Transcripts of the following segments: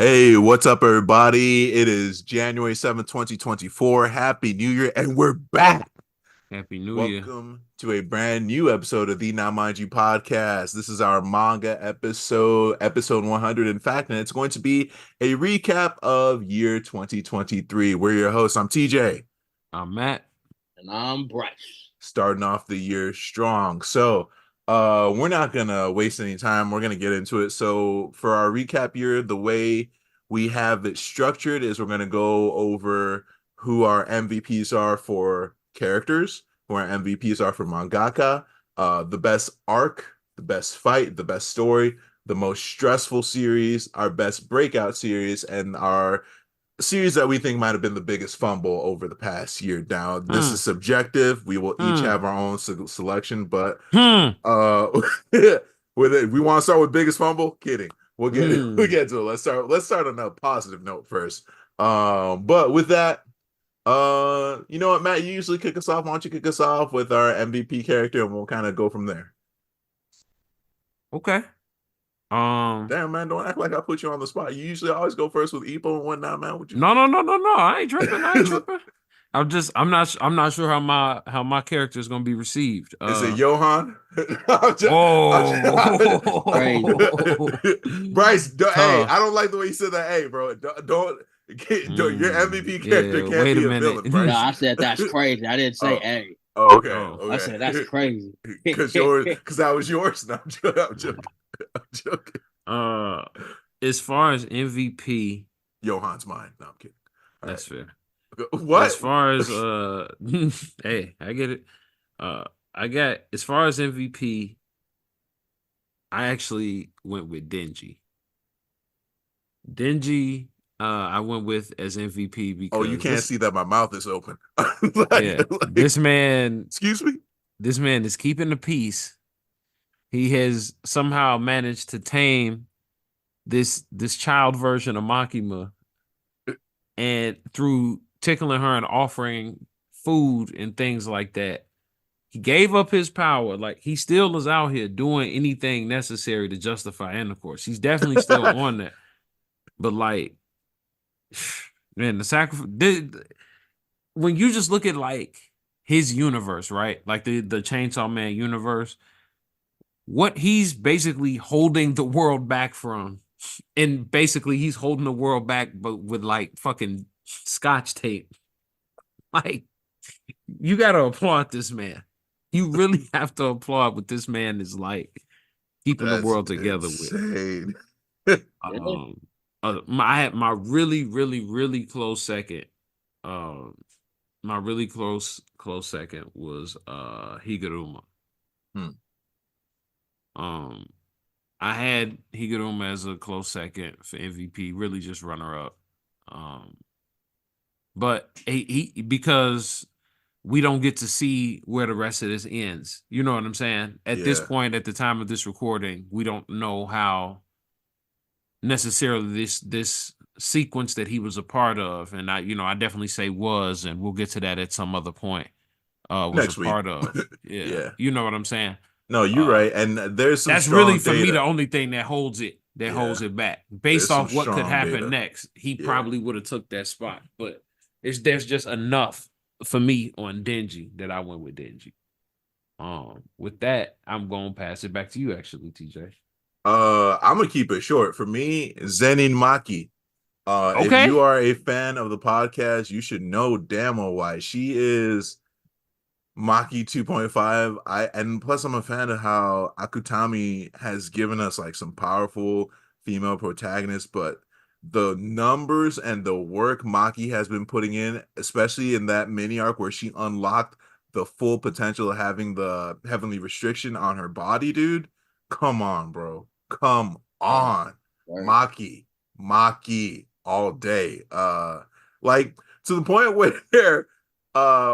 Hey, what's up, everybody? It is January 7th, 2024. Happy New Year, and we're back. Happy New Year. Welcome to a brand new episode of the Now Mind You podcast. This is our manga episode 100, in fact, and it's going to be a recap of year 2023. We're your hosts. I'm TJ, I'm Matt. And I'm Bryce. starting off the year strong. We're not gonna waste any time. We're gonna get into it. So, for our recap year, the way we have it structured is we're gonna go over who our MVPs are for characters, who our MVPs are for mangaka, the best arc, the best fight, the best story, the most stressful series, our best breakout series, and our series that we think might have been the biggest fumble over the past year. Now, this is subjective. We will each have our own selection, but uh with it, we want to start with biggest fumble. Kidding. We'll get to it. Let's start on a positive note first. But with that, you know what, Matt, you usually kick us off. Why don't you kick us off with our MVP character, and we'll kind of go from there. Okay. Damn, man, don't act like I put you on the spot. You usually always go first with Epo and whatnot, man. What you No. I ain't tripping. I'm not sure how my character is gonna be received. Is it Johan? Bryce, hey, I don't like the way you said that. Hey, bro, don't your MVP character can't be a villain, Bryce. No, I said that's crazy. I didn't say hey. Oh, okay. I said that's crazy. Because that was yours. No, I'm joking. I'm joking. As far as MVP, Johan's mine. No, I'm kidding. That's fair. What? As far as hey, I get it. I got as far as MVP, I actually went with Denji. I went with as MVP because you can't see that my mouth is open. This man. Excuse me. This man is keeping the peace. He has somehow managed to tame this child version of Makima, and through tickling her and offering food and things like that, he gave up his power. Like, he still is out here doing anything necessary to justify intercourse. He's definitely still on that. But like, man, the sacrifice. When you just look at like his universe, right? Like the Chainsaw Man universe, what he's basically holding the world back from, and basically he's holding the world back, but with like fucking scotch tape. Like, you gotta applaud this man. You really have to applaud what this man is like keeping the world together insane. With. I had my really close second. My really close second was Higuruma. I had Higuruma as a close second for MVP, really just runner up. But he because we don't get to see where the rest of this ends. You know what I'm saying? At this point, at the time of this recording, we don't know how necessarily this sequence that he was a part of, and I definitely say was, and we'll get to that at some other point. Was Next a part of. Yeah. You know what I'm saying? No, you're right, and there's some. That's really for me the only thing that holds it back, based off what could happen next. He probably would have took that spot, but there's just enough for me on Denji that I went with Denji. With that, I'm gonna pass it back to you, actually, TJ. I'm gonna keep it short. For me, Zenin Maki. Okay. If you are a fan of the podcast, you should know damn well why she is Maki 2.5. And plus I'm a fan of how Akutami has given us like some powerful female protagonists, but the numbers and the work Maki has been putting in, especially in that mini arc where she unlocked the full potential of having the heavenly restriction on her body, dude. Come on, bro. Come on. Right. Maki all day. Like, to the point where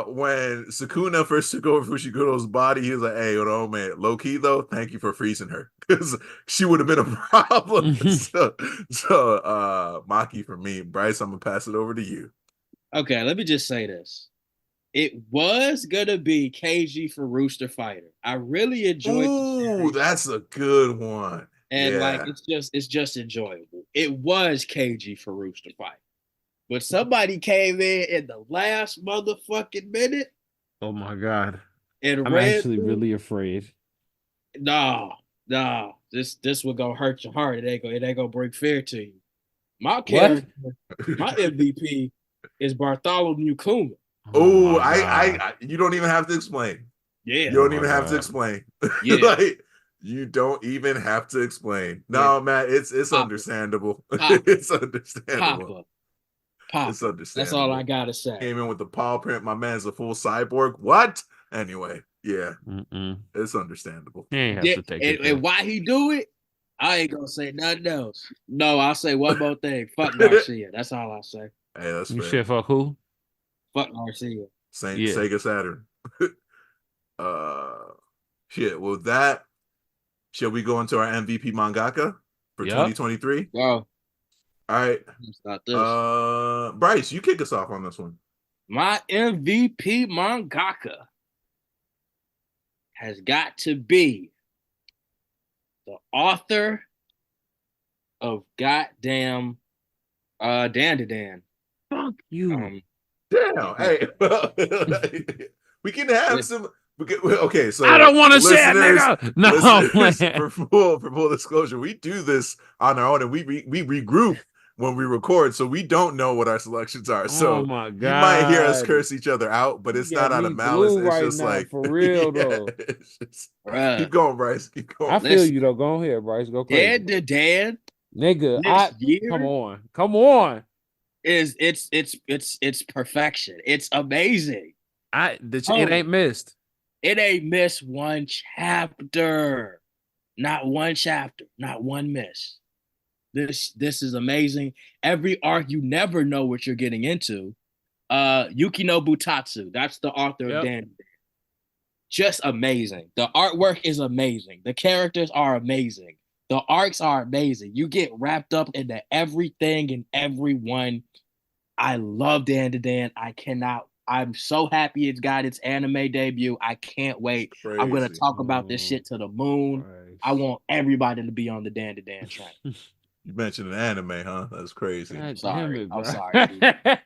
when Sukuna first took over Fushiguro's body, he was like, hey, man, low key though, thank you for freezing her, because she would have been a problem. so Maki for me. Bryce, I'm gonna pass it over to you. Okay, let me just say this. It was gonna be KG for Rooster Fighter. I really enjoyed. Ooh, that's a good one. And like it's just enjoyable. it was KG for Rooster Fight. But somebody came in the last motherfucking minute Oh my God. and I'm read actually through. really afraid. No. This will go hurt your heart. It ain't gonna bring fear to you. My What? character, my MVP is Bartholomew Kuma. Oh, my God. I you don't even have to explain. Yeah. You don't Oh even my have to God. explain. Yeah. Like you don't even have to explain. No, Yeah. man, it's Papa. understandable. Papa. It's understandable. Papa. It's Papa. understandable. That's all I gotta say. Came in with the paw print. My man's a full cyborg. What? Anyway, yeah, it's understandable. He ain't have Yeah, to take it there. and why he do it, I ain't gonna say nothing else. No, I'll say one more thing. Fuck Garcia. That's all I'll say. Hey, that's You fair. shit fuck who? Fuck Garcia. Yeah. Sega Saturn. Shit. Well, that shall we go into our MVP mangaka for 2023? Go. All right. Start this. Bryce, you kick us off on this one. My MVP mangaka has got to be the author of goddamn Dan. Fuck you. Damn. Hey, we can have some. Okay, so I don't want to say it, nigga. No, for full disclosure, we do this on our own, and we regroup when we record, so we don't know what our selections are. So oh my God. You might hear us curse each other out, but it's not out of malice. It's just now, like for real though. Keep going, Bryce. Keep going. I feel you though. Go ahead, Bryce. Go crazy. Dan. Nigga, come on. It's perfection. It's amazing. It ain't missed. It ain't missed one chapter. Not one chapter. Not one miss. This is amazing. Every arc, you never know what you're getting into. Yukino Butatsu, that's the author of Dan. Just amazing. The artwork is amazing. The characters are amazing. The arcs are amazing. You get wrapped up into everything and everyone. I love Dan. I'm so happy it's got its anime debut. I can't wait. Crazy. I'm going to talk about this shit to the moon. Crazy. I want everybody to be on the Dan train. You mentioned an anime, huh? That's crazy. I'm sorry. No,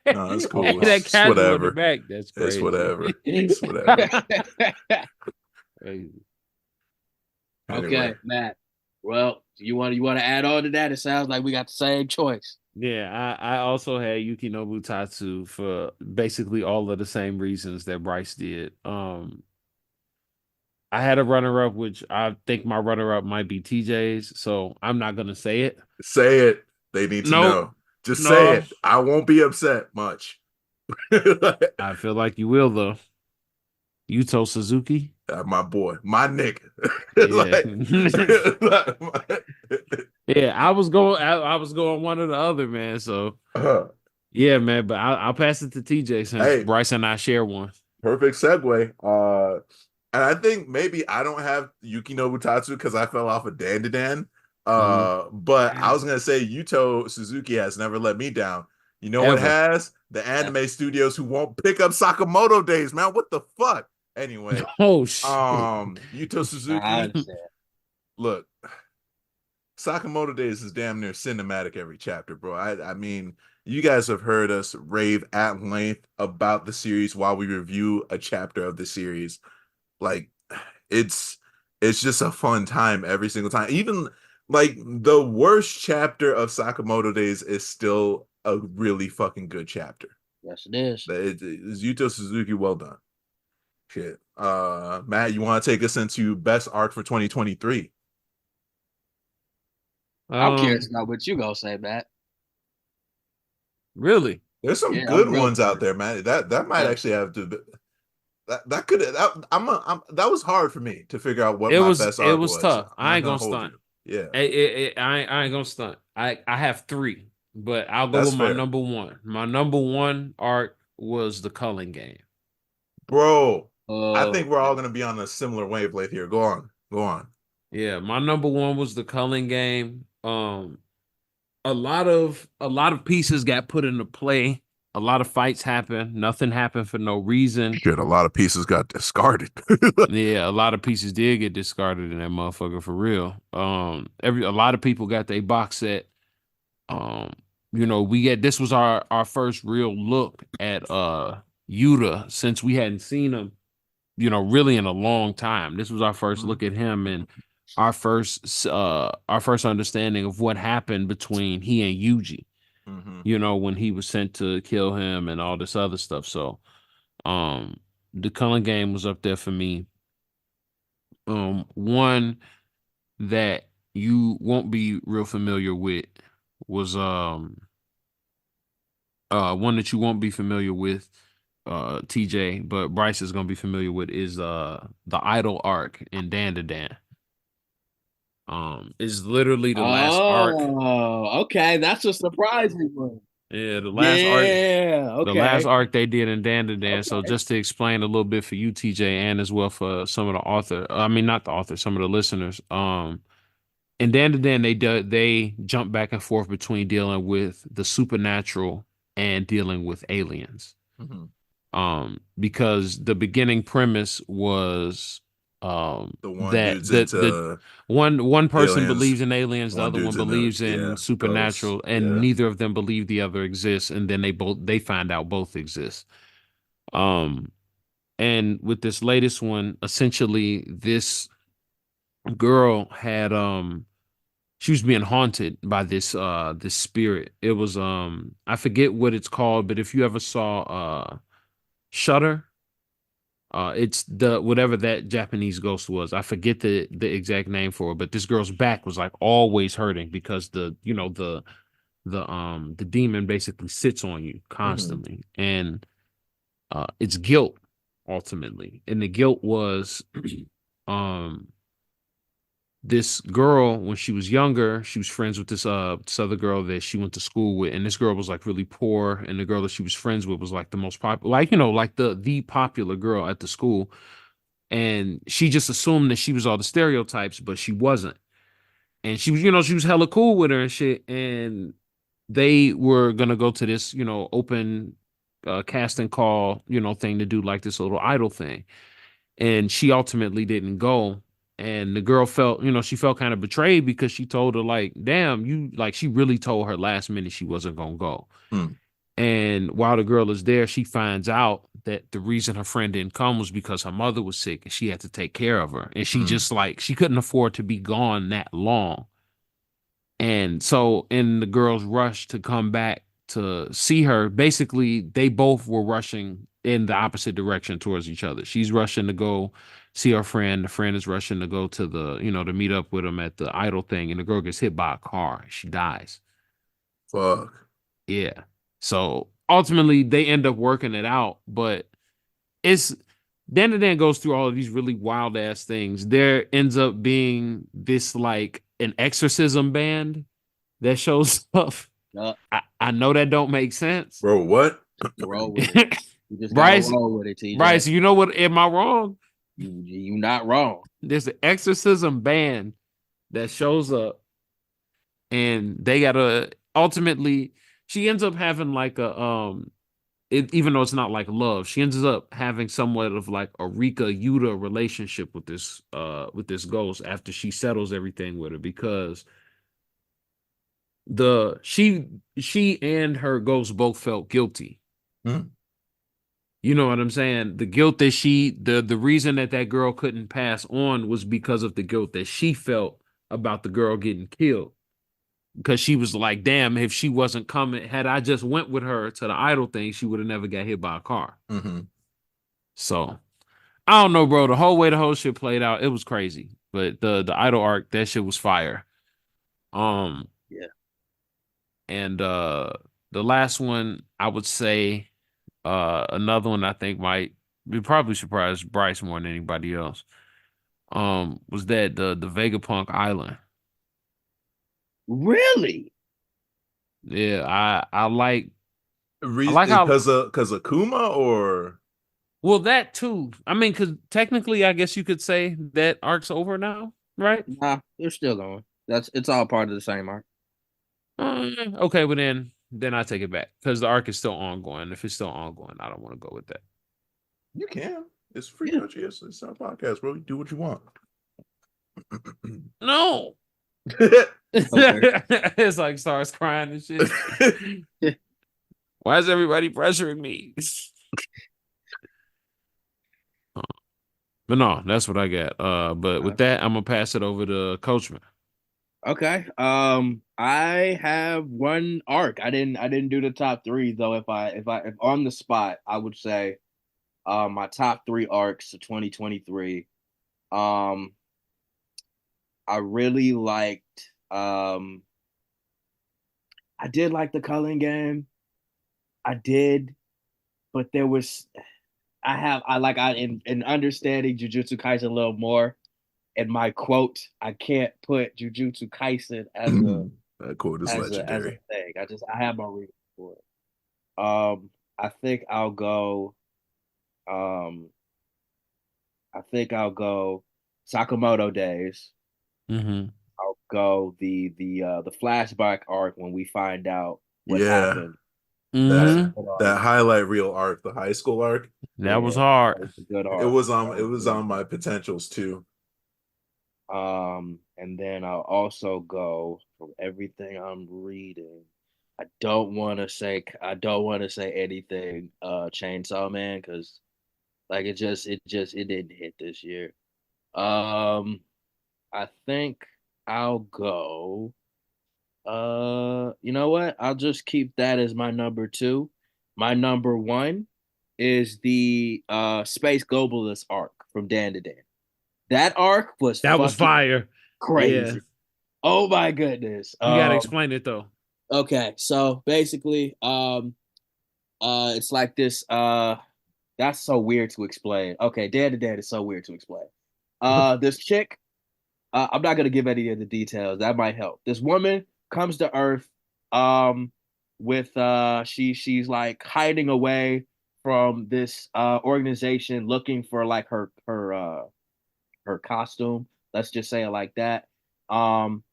that's cool. That whatever. Back. That's crazy. It's whatever. It's whatever. Crazy. Okay, Matt. Well, you want to add on to that? It sounds like we got the same choice. Yeah, I also had Yukino Butatsu for basically all of the same reasons that Bryce did. I had a runner-up, which I think my runner-up might be TJ's, so I'm not gonna say it. Say it. They need to know. Just say it. I won't be upset much. I feel like you will, though. Yuto Suzuki. My boy. My nigga. Yeah, I was going one or the other, man. So yeah, man. But I'll pass it to TJ since Bryce and I share one. Perfect segue. And I think maybe I don't have Yukino Butatsu because I fell off of Dan. But I was gonna say Yuto Suzuki has never let me down. You know what has? The anime studios who won't pick up Sakamoto Days, man. What the fuck? Anyway. Oh shit. Yuto Suzuki. Look, Sakamoto Days is damn near cinematic every chapter, bro. I mean, you guys have heard us rave at length about the series while we review a chapter of the series. Like, it's just a fun time every single time. Even like the worst chapter of Sakamoto Days is still a really fucking good chapter. Yes, it is. It's Yuto Suzuki, well done. Shit. Matt, you want to take us into best arc for 2023? I'm curious to know what you gonna say, Matt. Really? There's some good ones out there, man. That might actually have to. That was hard for me to figure out what my best arc was. It was tough. I ain't gonna stunt. Yeah, I ain't gonna stunt. I have three, but I'll go with my number one. My number one arc was the Culling Game. Bro, I think we're all gonna be on a similar wavelength here. Go on. Yeah, my number one was the Culling Game. A lot of pieces got put into play. A lot of fights happened. Nothing happened for no reason. Shit, a lot of pieces got discarded. Yeah, a lot of pieces did get discarded in that motherfucker for real. A lot of people got their box set You know, this was our first real look at Yuta since we hadn't seen him, you know, really in a long time. This was our first look at him and our first understanding of what happened between he and Yuji. You know, when he was sent to kill him and all this other stuff. So, the Cullen game was up there for me. One that you won't be real familiar with was one that you won't be familiar with, TJ, but Bryce is gonna be familiar with is the idol arc in Dan to Dan. Is literally the last arc. Oh, okay. That's a surprising one. Yeah, Yeah, the okay. last arc they did in Dan to Dan. So Okay. just to explain a little bit for you, TJ, and as well for some of the not the author, some of the listeners. In Dan to Dan, they jump back and forth between dealing with the supernatural and dealing with aliens. Because the beginning premise was The one that dude's the into one person aliens, believes in aliens, the one other one dude's into believes in ghosts. supernatural, and Yeah. neither of them believe the other exists, and then they find out both exist. And with this latest one, essentially this girl had she was being haunted by this spirit. It was I forget what it's called, but if you ever saw Shutter, it's the whatever that Japanese ghost was. I forget the exact name for it, but this girl's back was like always hurting because the demon basically sits on you constantly, and it's guilt ultimately, and the guilt was um this girl when she was younger, she was friends with this other girl that she went to school with, and this girl was like really poor, and the girl that she was friends with was like the most popular, like, you know, like the popular girl at the school, and she just assumed that she was all the stereotypes, but she wasn't, and she was, you know, she was hella cool with her and shit, and they were gonna go to this, you know, open casting call, you know, thing to do like this little idol thing, and she ultimately didn't go. And the girl felt, you know, she felt kind of betrayed because she told her like, damn, you like, she really told her last minute she wasn't gonna go. And while the girl is there, she finds out that the reason her friend didn't come was because her mother was sick and she had to take care of her, and she just like, she couldn't afford to be gone that long. And so in the girl's rush to come back to see her, basically they both were rushing in the opposite direction towards each other. She's rushing to go see her friend. The friend is rushing to go to the, you know, to meet up with him at the idol thing. And the girl gets hit by a car. She dies. Fuck. Yeah. So ultimately they end up working it out, but it's Dan to Dan goes through all of these really wild ass things. There ends up being this like an exorcism band that shows up. I know that don't make sense. Bro, what? Roll with it. You just Bryce, gotta roll with it, TJ. Bryce, you know what? Am I wrong? You not wrong. There's an exorcism band that shows up, and they gotta ultimately. She ends up having like even though it's not like love, she ends up having somewhat of like a Rika Yuta relationship with this ghost after she settles everything with her, because she and her ghost both felt guilty. You know what I'm saying? The guilt that the reason that girl couldn't pass on was because of the guilt that she felt about the girl getting killed. Because she was like, damn, if she wasn't coming, had I just went with her to the idol thing, she would have never got hit by a car. So I don't know, bro. The whole way the whole shit played out, it was crazy. But the idol arc, that shit was fire. Yeah. And the last one, I would say, another one I think might be probably surprised Bryce more than anybody else. Was that the Vegapunk Island? Really? Yeah, I like how, because of Kuma, or well, that too. I mean, because technically, I guess you could say that arc's over now, right? Nah, they're still going. It's all part of the same arc. Okay, but then I take it back because the arc is still ongoing. If it's still ongoing, I don't want to go with that. You can. It's free country. It's our podcast, bro. You do what you want. No. Okay. it's like starts crying and shit. Why is everybody pressuring me? But no, that's what I got. But with that, I'm gonna pass it over to Coachman. Okay. I have one arc. I didn't do the top three though. If on the spot, I would say my top three arcs of 2023. Um I really liked I did like the Culling game. I did, but there was I in understanding Jujutsu Kaisen a little more. And my quote, I can't put Jujutsu Kaisen That quote is as a legendary. thing. I have my reason for it. I think I'll go. Um, I think I'll go Sakamoto days. Mm-hmm. I'll go the flashback arc when we find out what Yeah, happened. That's a that Mm-hmm. good arc. that highlight reel arc, the high school arc. That was Yeah, that hard. was a good It arc. was That on it was a was good on my arc. potentials too. And then I'll also go from everything I'm reading. I don't want to say anything Chainsaw Man because like it didn't hit this year. Um I think I'll go you know what? I'll just keep that as my number two. My number one is the Space Globalist arc from Dan to Dan. That arc was That was fucking fire. Yeah. crazy. Oh my goodness. You gotta explain it though. Okay, so basically, it's like this. That's so weird to explain. Okay, Dad to Dad is so weird to explain. This chick. I'm not gonna give any of the details. That might help. This woman comes to Earth, um, with she's like hiding away from this organization, looking for like her costume. Let's just say it like that. Um,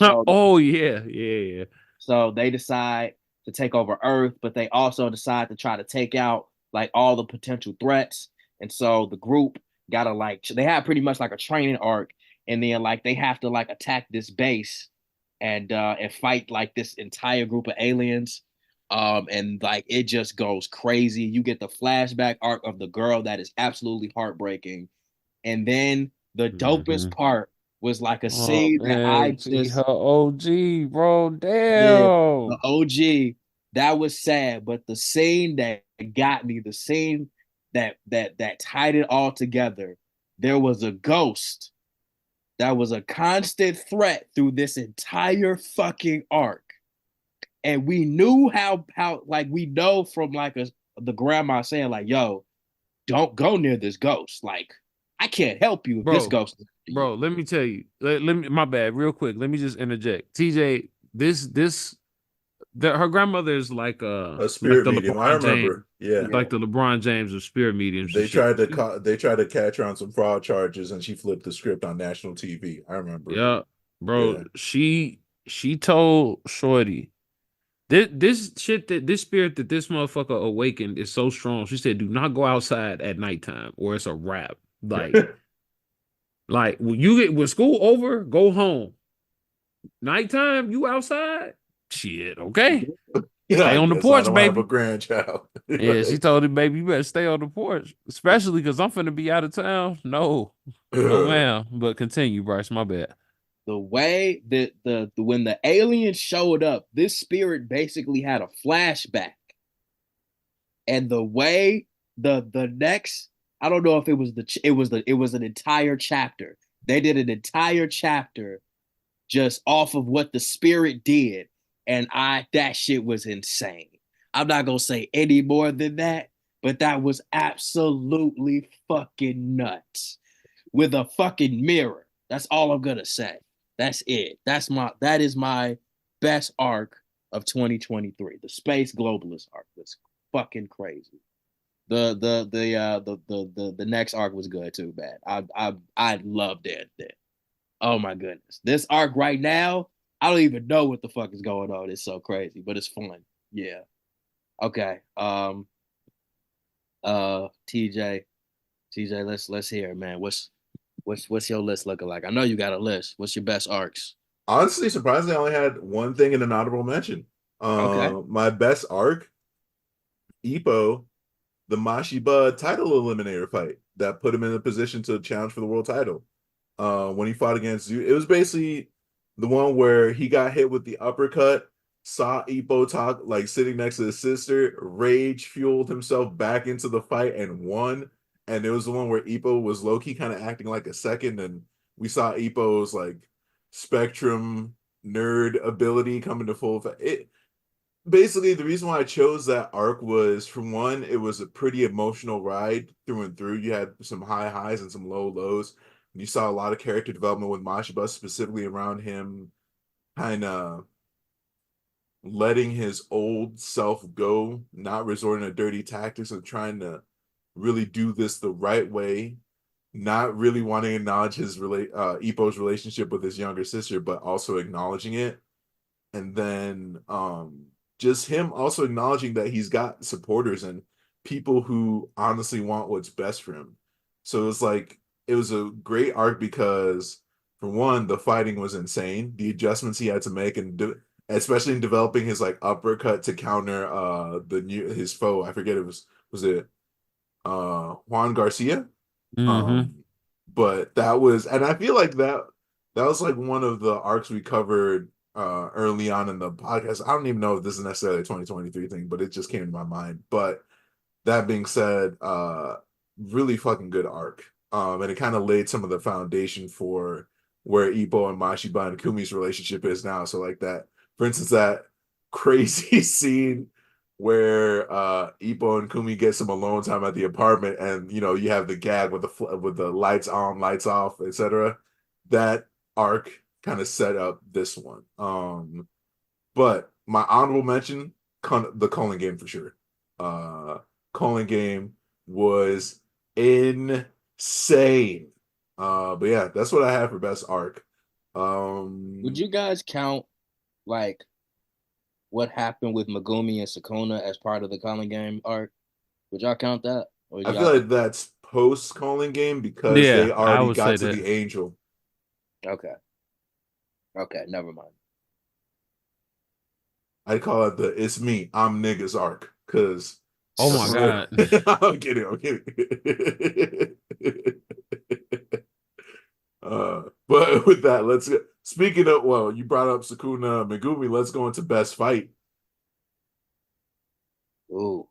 so Oh yeah, yeah. So they decide to take over Earth, but they also decide to try to take out like all the potential threats. And so the group gotta like they have pretty much like a training arc, and then like they have to like attack this base and fight like this entire group of aliens. And like it just goes crazy. You get the flashback arc of the girl that is absolutely heartbreaking. And then the dopest Mm-hmm. part was like a Oh scene that I man, see just her OG, bro. yeah, the Damn. OG, that was sad. But the scene that got me, the scene that tied it all together, there was a ghost that was a constant threat through this entire fucking arc. And we knew how like we know from like the grandma saying, like, yo, don't go near this ghost. Like, I can't help you if this Bro, ghost is after you. bro, let me tell you. Let me my bad, real quick. Let me just interject. TJ, her grandmother is A like spirit the medium. I LeBron James, remember. Yeah. Yeah. like the LeBron James of spirit mediums and They shit. tried to they tried to catch her on some fraud charges and she flipped the script on national TV. I remember. Yeah, bro. Yeah. She told Shorty this shit that this spirit that this motherfucker awakened is so strong. She said, "Do not go outside at nighttime, or it's a wrap." Like when school over, go home. Nighttime, you outside? Shit, okay. Yeah, Stay I on the guess I porch, don't have a baby. grandchild. Yeah, she told him, baby, you better stay on the porch, especially because I'm finna be out of town. No, no, ma'am. But continue, Bryce. My bad. The way that the when the aliens showed up, this spirit basically had a flashback, and the way the next, I don't know if it was it was an entire chapter. They did an entire chapter just off of what the spirit did, and I that shit was insane. I'm not gonna say any more than that, but that was absolutely fucking nuts with a fucking mirror. That's all I'm gonna say. That's it. That is my best arc of 2023. The space globalist arc was fucking crazy. The next arc was good too, man. I loved it. Oh my goodness. This arc right now, I don't even know what the fuck is going on. It's so crazy, but it's fun. Yeah. Okay. TJ. Let's hear it, man. What's your list looking like? I know you got a list. What's your best arcs? Honestly, surprisingly, I only had one thing in an honorable mention. Okay. My best arc, Ippo, the Mashiba title eliminator fight that put him in a position to challenge for the world title. When he fought against Zu, it was basically the one where he got hit with the uppercut, saw Ippo talk like sitting next to his sister, rage fueled himself back into the fight and won. And it was the one where Ippo was low key kind of acting like a second, and we saw Ippo's like spectrum nerd ability come into full effect. It basically the reason why I chose that arc was, for one, it was a pretty emotional ride through and through. You had some high highs and some low lows. You saw a lot of character development with Mashiba, specifically around him kind of letting his old self go, not resorting to dirty tactics and trying to really do this the right way, not really wanting to acknowledge his Ippo's relationship with his younger sister, but also acknowledging it. And then just him also acknowledging that he's got supporters and people who honestly want what's best for him. So it's like it was a great arc because, for one, the fighting was insane, the adjustments he had to make, and especially in developing his like uppercut to counter his foe. I forget, it was it Juan Garcia. Mm-hmm. But that was, and I feel like that was like one of the arcs we covered early on in the podcast. I don't even know if this is necessarily a 2023 thing, but it just came to my mind. But that being said, really fucking good arc. And it kind of laid some of the foundation for where Ippo and Mashiba and Kumi's relationship is now. So like that, for instance, that crazy scene where Ippo and Kumi get some alone time at the apartment, and you have the gag with the lights on, lights off, etc. That arc kind of set up this one. But my honorable mention, the calling game for sure. Calling game was insane. But yeah, that's what I have for best arc. Would you guys count like what happened with Megumi and Sukuna as part of the calling game arc? Would y'all count that? Or I y'all feel think like that's post calling game because they Yeah, I already would say got to that. the angel. okay. Okay, never mind. I call it the "it's me, I'm niggas" arc because Oh my for real. God. I'm kidding. I'm kidding. But with that, let's get. Speaking of, well, you brought up Sukuna Megumi. Let's go into best fight. Ooh.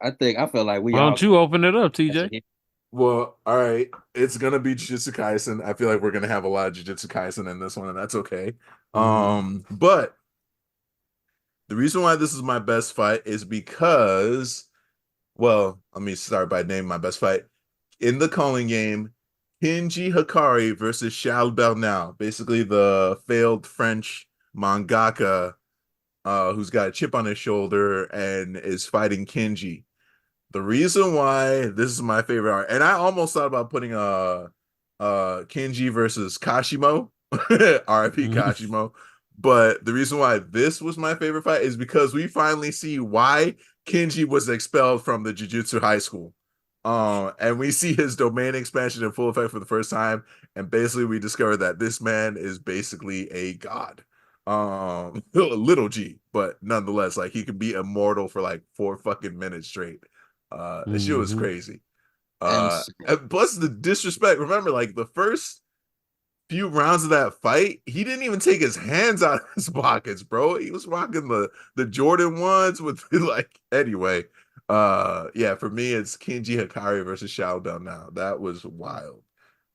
I feel like we Why all don't you open it up, TJ? Well, all right, it's gonna be Jujutsu Kaisen. I feel like we're gonna have a lot of Jujutsu Kaisen in this one, and that's okay. But the reason why this is my best fight is because, well, let me start by naming my best fight. In the calling game, Kinji Hikari versus Charles Bernal, basically the failed French mangaka who's got a chip on his shoulder and is fighting Kinji. The reason why this is my favorite art, and I almost thought about putting Kenji versus Kashimo, RIP Mhm. Kashimo, but the reason why this was my favorite fight is because we finally see why Kenji was expelled from the Jujutsu High School. And we see his domain expansion in full effect for the first time, and basically we discover that this man is basically a god. Little G, but nonetheless, like he could be immortal for like 4 fucking minutes straight. The shit was Mhm. crazy. And And plus the disrespect. Remember, like the first few rounds of that fight, he didn't even take his hands out of his pockets, bro. He was rocking the Jordan ones with like anyway. Yeah, for me it's Kenji Hikari versus Shao Bell now. That was wild.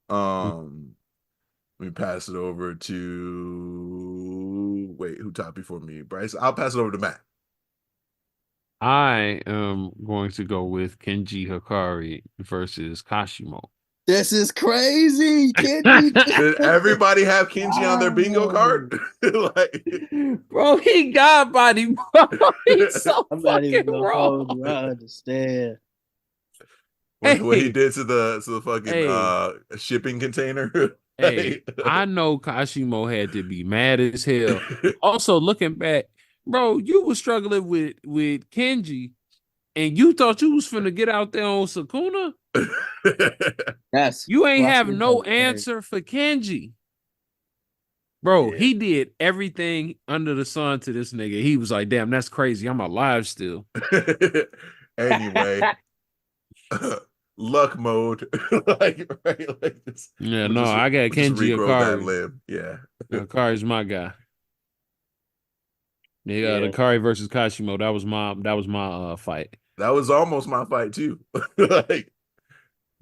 Um Let me pass it over to wait, who talked before me? Bryce. I'll pass it over to Matt. I am going to go with Kenji Hikari versus Kashimo. this is crazy. Kenji just Did took the everybody have Kenji on their bingo wow. card? Like Bro, he got body, bro. He's so I'm not even fucking gonna wrong. hold you. I understand. when he Hey, did to the fucking hey, shipping container. hey, I know Kashimo had to be mad as hell. Also, looking back, bro, you was struggling with Kenji, and you thought you was finna get out there on Sukuna. That's You ain't have fucking no hilarious. answer for Kenji. Bro, Yeah. he did everything under the sun to this nigga. He was like, damn, that's crazy. I'm alive still. Anyway, luck mode. Like, right, like this. Yeah, no, I got We'll just Kenji regrow that Akari. limb. Yeah. Akari's my guy. They got Yeah. Akari versus Kashimo. That was my fight. That was almost my fight too. Like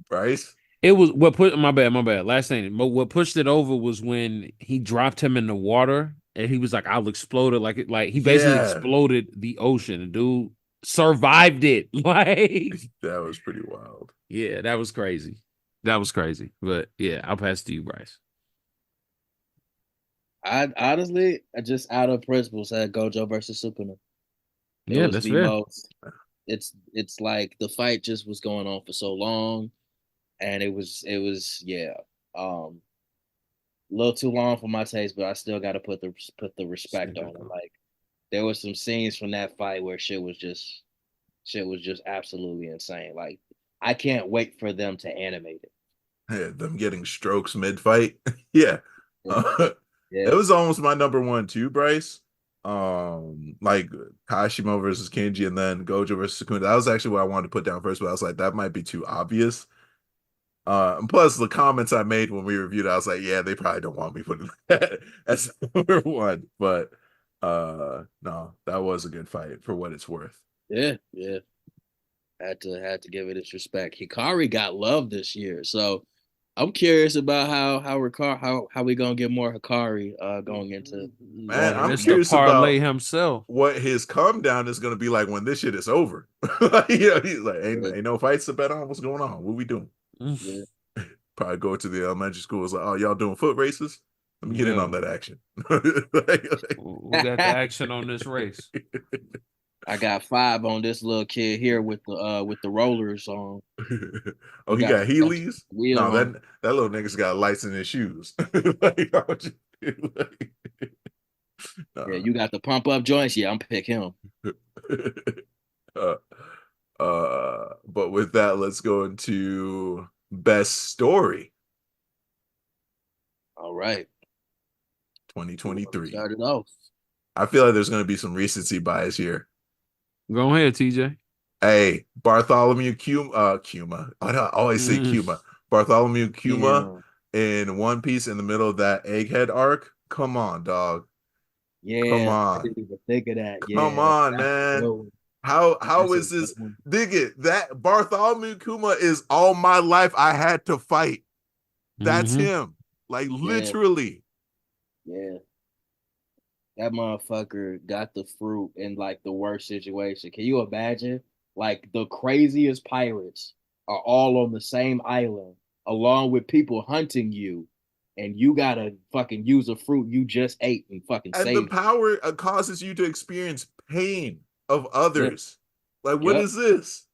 Bryce. It was what put my bad. Last thing. But what pushed it over was when he dropped him in the water and he was like, I'll explode it like he basically Yeah, exploded the ocean. The dude survived it. Like, that was pretty wild. yeah, that was crazy. That was crazy. But yeah, I'll pass to you, Bryce. I honestly, I just out of principle said Gojo versus Sukuna. It Yeah, was that's the fair. most. It's like the fight just was going on for so long, and it was yeah, a little too long for my taste, but I still got to put the respect on it. Like there was some scenes from that fight where shit was just absolutely insane. Like I can't wait for them to animate it. Yeah, them getting strokes mid fight. Yeah. Yeah, It yeah, was almost my number one too, Bryce. Like Kashimo versus Kenji and then Gojo versus Sukuna. That was actually what I wanted to put down first, but I was like, that might be too obvious. And plus the comments I made when we reviewed it, I was like, yeah, they probably don't want me putting that as number one. But no, that was a good fight for what it's worth. yeah, yeah. Had to give it its respect. Hikari got love this year, so I'm curious about how we gonna get more Hikari going into Man, going I'm into Mr. next. curious Parlay about himself. what his come down is going to be like when this shit is over. He's like, Yeah, ain't no fights to bet on. What's going on? What we doing? yeah. Probably go to the elementary school. It's like, oh, y'all doing foot races? Let me get in on Yeah. that action. Like, We got the action on this race. I got 5 on this little kid here with the rollers on. oh, He he got got Heelys? wheel No, on. that little nigga's got lights in his shoes. Like, like, Yeah, nah. you got the pump up joints. Yeah, I'm pick him. uh, but with that, let's go into best story All right. Who wanna 2023. start it off? I feel like there's going to be some recency bias here. Go ahead, TJ. Hey, Bartholomew Kuma. I always say Mm. Kuma. Bartholomew Kuma Yeah, in One Piece in the middle of that Egghead arc. Come on, dog. Come yeah. I on. didn't even think of that. Come Yeah, on, that's a man. good one. How That's a is good this? one. Dig it. That Bartholomew Kuma is all my life I had to fight. That's Mm-hmm. him. Like Yeah, literally. yeah. That motherfucker got the fruit in like the worst situation. Can you imagine? Like the craziest pirates are all on the same island, along with people hunting you, and you gotta fucking use a fruit you just ate and fucking And the save. power causes you to experience pain of Yep, others. Like, what yep, is this?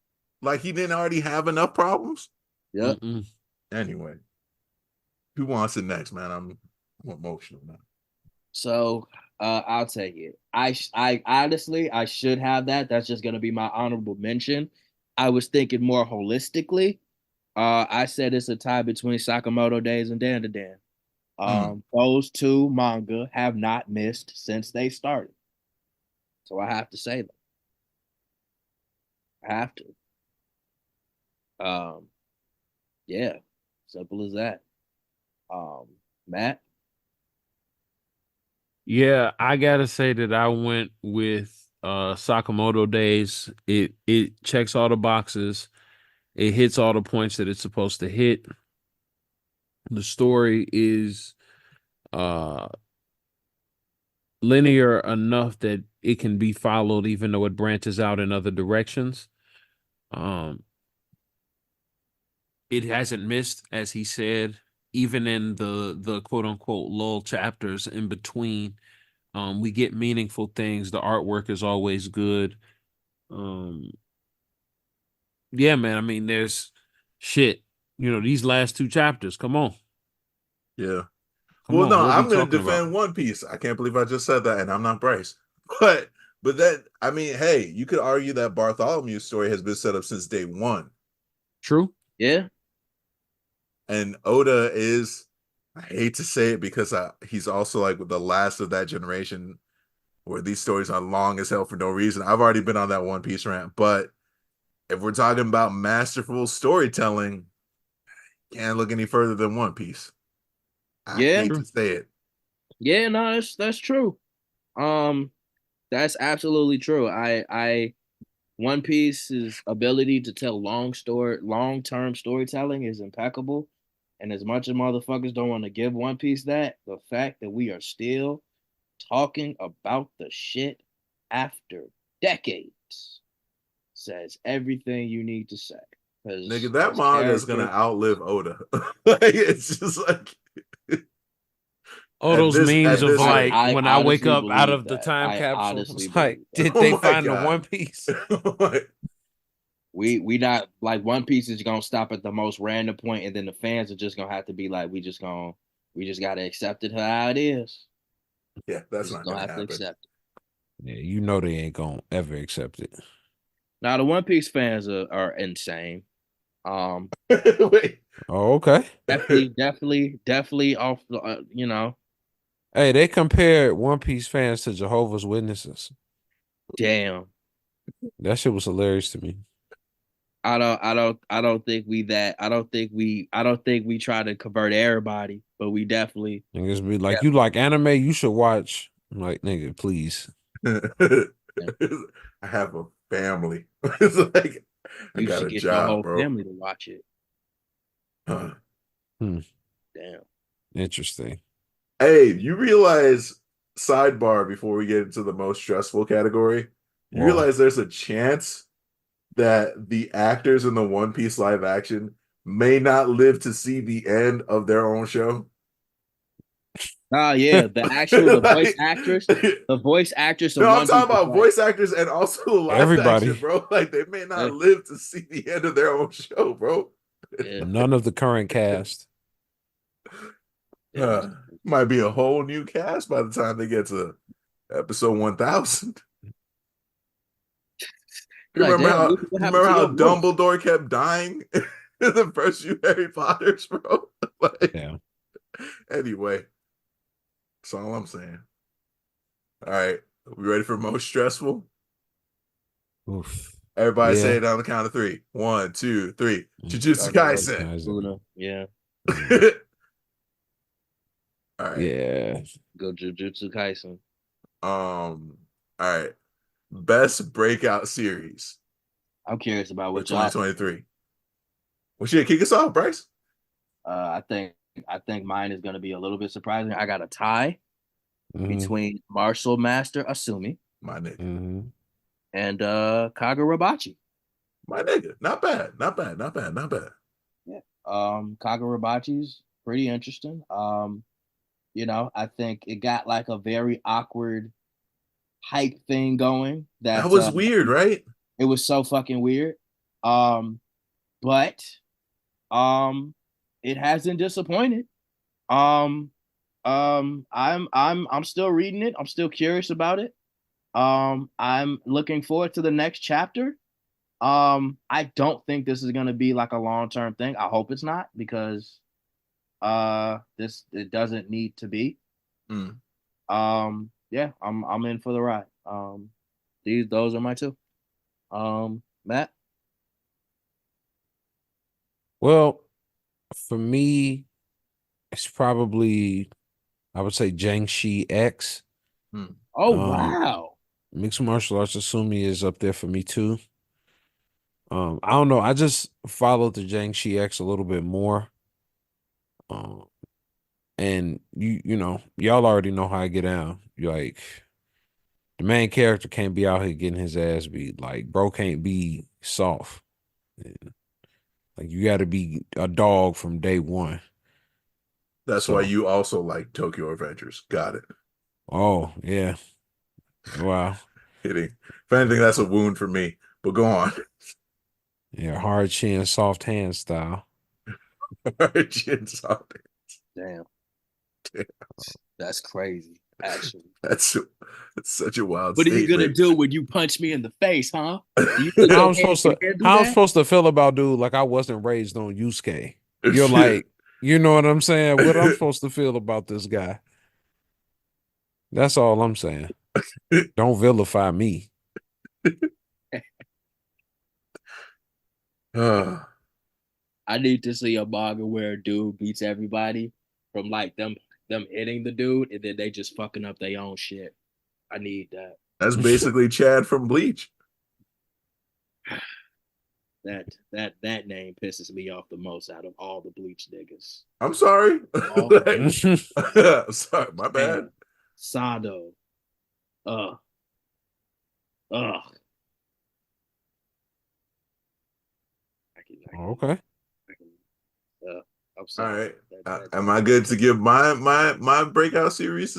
Like, he didn't already have enough problems? yep. Mm-mm. Anyway, who wants it next, man? I'm emotional now. So I'll take it. I honestly I should have that. That's just gonna be my honorable mention. I was thinking more holistically. I said it's a tie between Sakamoto Days and Dan to Dan. Mm, Those two manga have not missed since they started. So I have to say them. I have to. Um, yeah, simple as that. Um, Matt, Yeah, I gotta say that I went with Sakamoto Days. It checks all the boxes. It hits all the points that it's supposed to hit. The story is uh linear enough that it can be followed even though it branches out in other directions. Um it hasn't missed, as he said, even in the quote unquote lull chapters in between. We get meaningful things. The artwork is always good. Um yeah, man. I mean, there's shit. These last 2 chapters. Come on. yeah. Come Well, on. no, What we I'm gonna talking about? defend One Piece. I can't believe I just said that, and I'm not Bryce. But that I mean, hey, you could argue that Bartholomew's story has been set up since day one. True. yeah, And Oda is, I hate to say it because he's also like the last of that generation where these stories are long as hell for no reason. I've already been on that One Piece rant, but if we're talking about masterful storytelling, can't look any further than One Piece. I Yeah, hate to say it. yeah, no, that's true. Um, that's absolutely true. I One Piece's ability to tell long term storytelling is impeccable. And as much as motherfuckers don't want to give One Piece that, the fact that we are still talking about the shit after decades says everything you need to say. Nigga, Because that those manga is gonna characters, outlive Oda. Like it's just like All those memes at of this rate. like I when I wake honestly up out believe of the that. time I capsule, honestly it's like, believe that. did Oh they my find the god. One Piece? We not like One Piece is gonna stop at the most random point, and then the fans are just gonna have to be like, we just gotta accept it how it is. Yeah, We that's just not gonna gonna have to happen. accept it. Yeah, you know they ain't gonna ever accept it. Now the One Piece fans are insane. Wait. Oh, okay. Definitely off the Hey, they compared One Piece fans to Jehovah's Witnesses. damn. That shit was hilarious to me. I don't think we that I don't think we try to convert everybody, but we definitely And just be like, yeah, you like anime, you should watch. I'm like, nigga, please. yeah. I have a family. It's like I You got should a get your job, whole bro. family to watch it. Huh. Hmm. Damn. Interesting. Hey, you realize, sidebar before we get into the most stressful category, you Well, realize there's a chance that the actors in the One Piece live action may not live to see the end of their own show. Oh yeah, Like, the voice actress of no, I'm One Piece talking is about like, voice actors and also live action, everybody, bro. Like they may not eh, live to see the end of their own show, bro. yeah, none of the current cast. yeah, that's Might be a whole new cast by the time they get to episode 1000. You're like, damn, You what happened remember to how your voice? Dumbledore kept dying in the first few Harry Potters, bro? Like, Yeah. anyway, that's all I'm saying. All right, we ready for most stressful? Oof. Everybody say Yeah. it on the count of three. One, two, three. Jujutsu Like, Kaisen. Kaiser. Yeah, Mm. All right. Yeah. go Jujutsu Kaisen. All right. Best breakout series I'm curious about for what y'all. 2023. Well, shit, kick us off, Bryce. Uh, I think mine is gonna be a little bit surprising. I got a tie Hmm. between Martial Master Asumi My nigga. Hmm. and Kagurabachi. My nigga. Not bad. Not bad. Not bad. Not bad. Yeah. Kagurabachi's pretty interesting. I think it got like a very awkward hype thing going That that was weird, right? it was so fucking weird. Um, but it hasn't disappointed. Um, I'm still reading it. I'm still curious about it. I'm looking forward to the next chapter. I don't think this is gonna be like a long-term thing. I hope it's not because this it doesn't need to be. Mm. Yeah, I'm in for the ride. Those are my two. Matt. Well, for me, it's probably I would say Jiangxi X. Mm. Oh Um, wow. Mixed martial arts Asumi is up there for me too. I don't know. I just followed the Jiangxi X a little bit more. Um, and y'all already know how I get down. You like the main character can't be out here getting his ass beat. Like, bro can't be soft. Like you gotta be a dog from day one. That's why So, you also like Tokyo Avengers. Got it. oh yeah. Wow. Kidding. If anything, that's a wound for me. But go on. Yeah, hard chin, soft hand style. Chin's out Damn, there. that's crazy. Actually, That's such a wild what are you gonna statement. do when you punch me in the face, huh? Do you think How your I'm hand supposed can to handle how I'm that? supposed to feel about dude like I wasn't raised on Yusuke. You're like You know what I'm saying? What I'm supposed to feel about this guy. That's all I'm saying. Don't vilify me. I need to see a manga where a dude beats everybody from like them hitting the dude and then they just fucking up their own shit. I need that. That's basically Chad from Bleach. That name pisses me off the most out of all the Bleach niggas. I'm sorry. All Like, sorry, my bad. man, Sado. Ugh. Ugh. Okay. I can, I'm All sorry. right. Am I good to give my breakout series?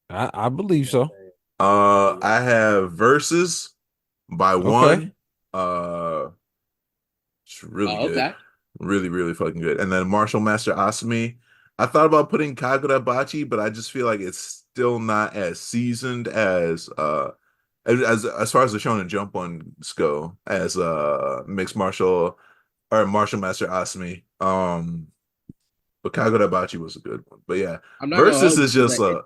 I believe so. I have Versus by Okay. one. It's really Oh, good. okay. Really, really fucking good. And then Martial Master Asumi. I thought about putting Kagurabachi, but I just feel like it's still not as seasoned as far as the Shonen Jump ones go as mixed martial or Martial Master Asumi. But Kagurabachi was a good one. But yeah, I'm not gonna Versus hold is you to just that.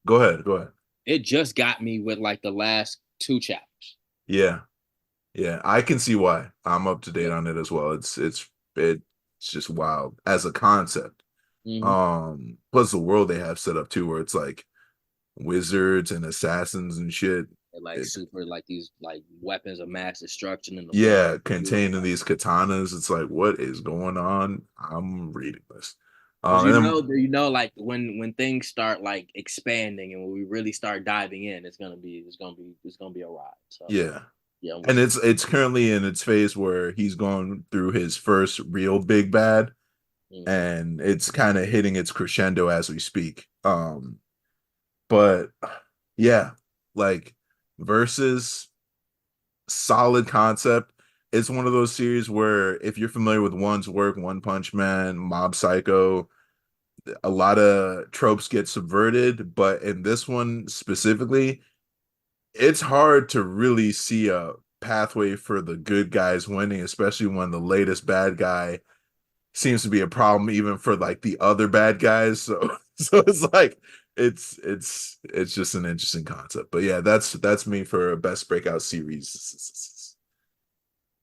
go ahead, go ahead. It just got me with like the last two chapters. Yeah. Yeah, I can see why. I'm up to date Yeah. on it as well. It's just wild as a concept. Mm-hmm. Plus the world they have set up too, where it's like wizards and assassins and shit. And like It, super like these like weapons of mass destruction in the yeah, world. contained in these katanas. It's like, what is going on? I'm reading this. Because And then like when things start like expanding and when we really start diving in, it's gonna be a ride. So yeah, yeah, I'm and with it's currently in its phase where he's going through his first real big bad, you. and it's kind of hitting its crescendo as we speak. But yeah, like versus solid concept. It's one of those series where if you're familiar with One's work, One Punch Man, Mob Psycho, a lot of tropes get subverted, but in this one specifically, it's hard to really see a pathway for the good guys winning, especially when the latest bad guy seems to be a problem even for like the other bad guys. So so it's like it's just an interesting concept. But yeah, that's me for best breakout series.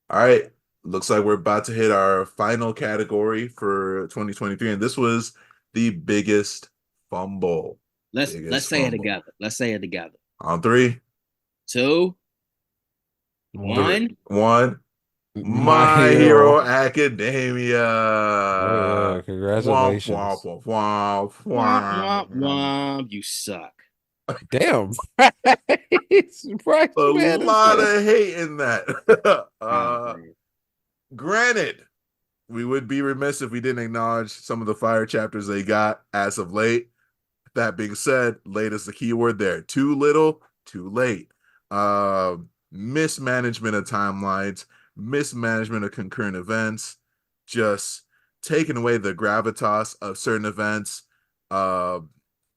All right. Looks like we're about to hit our final category for 2023. And this was the biggest fumble. Let's Biggest say it fumble. together. Let's say it together. On three, Two, three, one. one. My My Hero hero. Academia. Oh yeah, Womp, womp, congratulations. womp, womp, Womp womp womp. womp. You suck. Damn. Bryce, A you mad as lot hell. of hate in that. Oh man. Granted, we would be remiss if we didn't acknowledge some of the fire chapters they got as of late. That being said, late is the key word there. Too little, too late. Uh, Mismanagement of timelines, mismanagement of concurrent events, just taking away the gravitas of certain events, uh,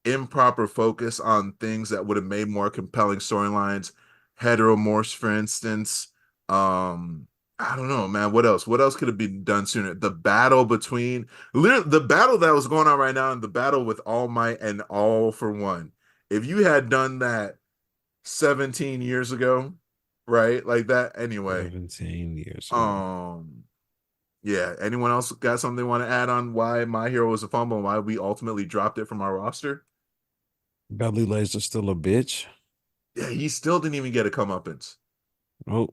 improper focus on things that would have made more compelling storylines. Heteromorphs, for instance. Um, I don't know, man. What else? What else could have been done sooner? The battle between the battle that was going on right now and the battle with All Might and All for One. If you had done that 17 years ago, right? Like that anyway. 17 years ago. Yeah, anyone else got something they want to add on why My Hero was a fumble and why we ultimately dropped it from our roster? Belly Laser still a bitch. Yeah, he still didn't even get a comeuppance. Oh,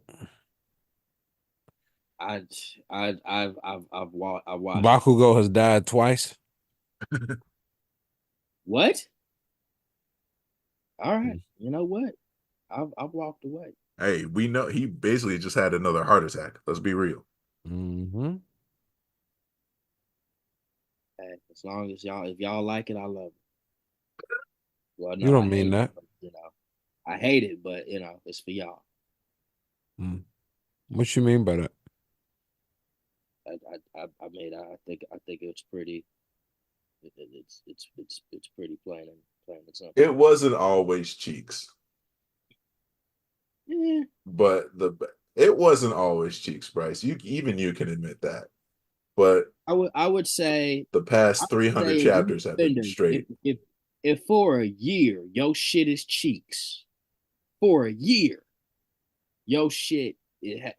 I've watched it. Bakugo has died twice. What? All right. Mm. You know what? I've walked away. Hey, we know he basically just had another heart attack. Let's be real. Mm-hmm. Hey, as long as if y'all like it, I love it. Well, You no, I don't mean hate it. that. But, I hate it, but it's for y'all. Mm. What you mean by that? I think it's pretty. It's pretty plain and simple. It wasn't always cheeks, Yeah. but it wasn't always cheeks, Bryce. You can admit that. But I would say The I past would 300 say if you chapters have been defenders, if straight. if if for a year your shit is cheeks, for a year your shit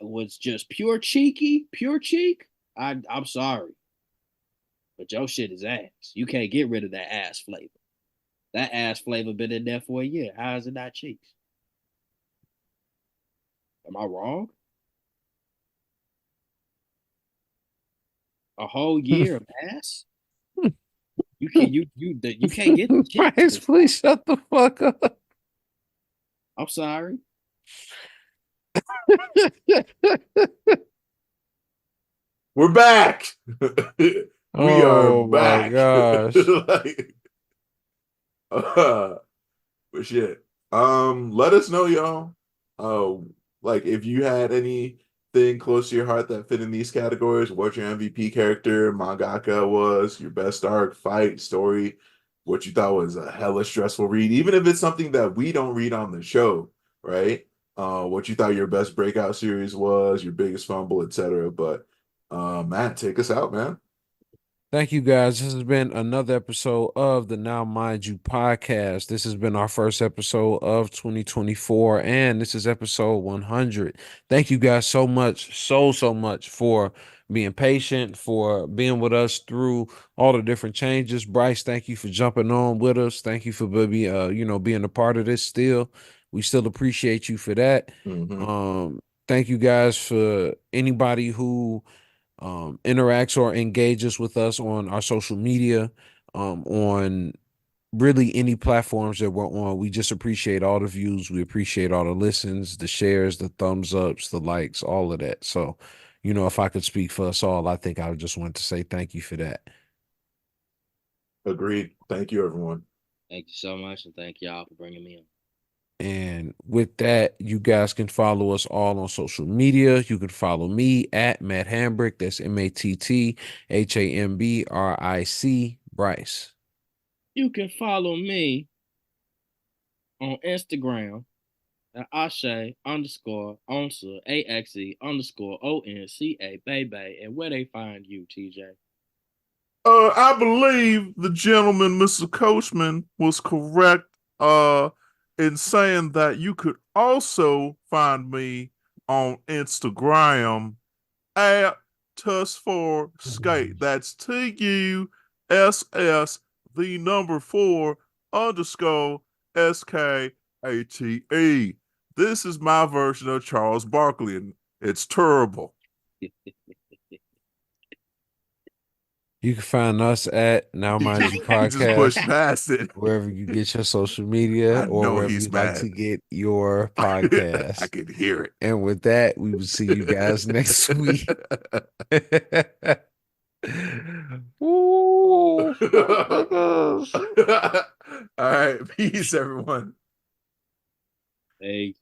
was just pure cheek. I'm sorry, but your shit is ass. You can't get rid of that ass flavor. That ass flavor been in there for a year. How is it not cheeks? Am I wrong? A whole year of ass? You can't get the cheeks. Bryce, please shut the fuck up. I'm sorry. We're back. We are Oh my back. gosh. Like, but shit. Let us know, y'all. Like if you had anything close to your heart that fit in these categories, what your MVP character, mangaka was, your best arc, fight, story, what you thought was a hella stressful read, even if it's something that we don't read on the show, right? What you thought your best breakout series was, your biggest fumble, etc. But Matt, take us out, man. Thank you guys. This has been another episode of the Now Mind You podcast. This has been our first episode of 2024, and this is episode 100. Thank you guys so much, so much for being patient, for being with us through all the different changes. Bryce, thank you for jumping on with us. Thank you for being a part of this still. We still appreciate you for that. Thank you guys for anybody who interacts or engages with us on our social media, on really any platforms that we're on. We just appreciate all the views. We appreciate all the listens, the shares, the thumbs ups, the likes, all of that. So, if I could speak for us all, I think I would just want to say thank you for that. Agreed. Thank you, everyone. Thank you so much, and thank y'all for bringing me on. And with that, you guys can follow us all on social media. You can follow me at Matt Hambrick. That's MATTHAMBRIC Bryce. You can follow me on Instagram at Ashe_Onsa AXE_ONCA baby. And where they find you, TJ? I believe the gentleman, Mr. Coachman, was correct in saying that you could also find me on Instagram at Tuss4Skate. That's TUSS the number 4_SKATE. This is my version of Charles Barkley, and it's terrible. You can find us at Now Mind You Just push Podcast, past it. wherever you get your social media I or know wherever he's you like to mad. get your I podcast. can hear it. And with that, we will see you guys next week. Ooh, All right. Peace, everyone. Hey.